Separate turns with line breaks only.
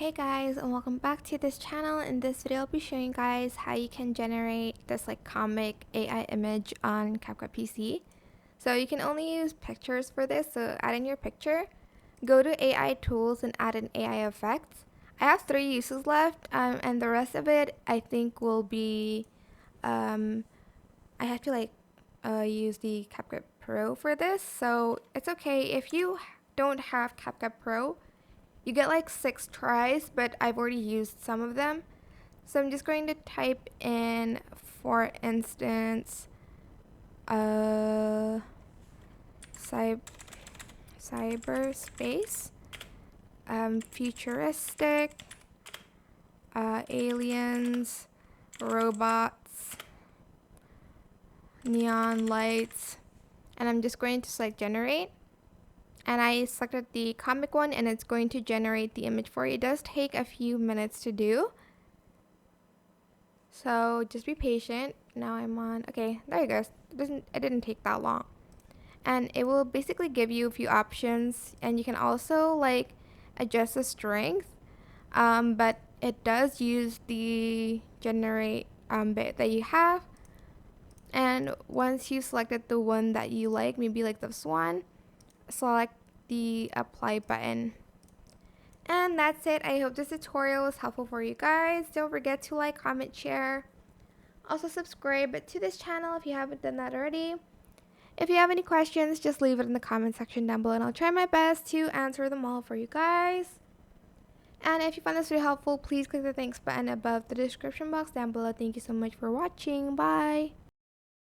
Hey guys, and welcome back to this channel. In this video I'll be showing you guys how you can generate this comic AI image on CapCut PC. So you can only use pictures for this, so add in your picture, go to AI tools and add in AI effects. I have 3 uses left, and the rest of it I think will be I have to use the CapCut Pro for this, so it's okay if you don't have CapCut Pro. You get like 6 tries, but I've already used some of them. So I'm just going to type in, for instance, uh, cyberspace, futuristic, aliens, robots, neon lights, and I'm just going to select generate. And I selected the comic one, and it's going to generate the image for you. It does take a few minutes to do, so just be patient. Now I'm on, okay, there you go. It didn't take that long. And it will basically give you a few options, and you can also adjust the strength, but it does use the generate bit that you have. And once you selected the one that you like, maybe like this one, select the apply button. And that's it. I hope this tutorial was helpful for you guys. Don't forget to like, comment, share. Also subscribe to this channel if you haven't done that already. If you have any questions, just leave it in the comment section down below and I'll try my best to answer them all for you guys. And if you found this video helpful, please click the thanks button above the description box down below. Thank you so much for watching. Bye.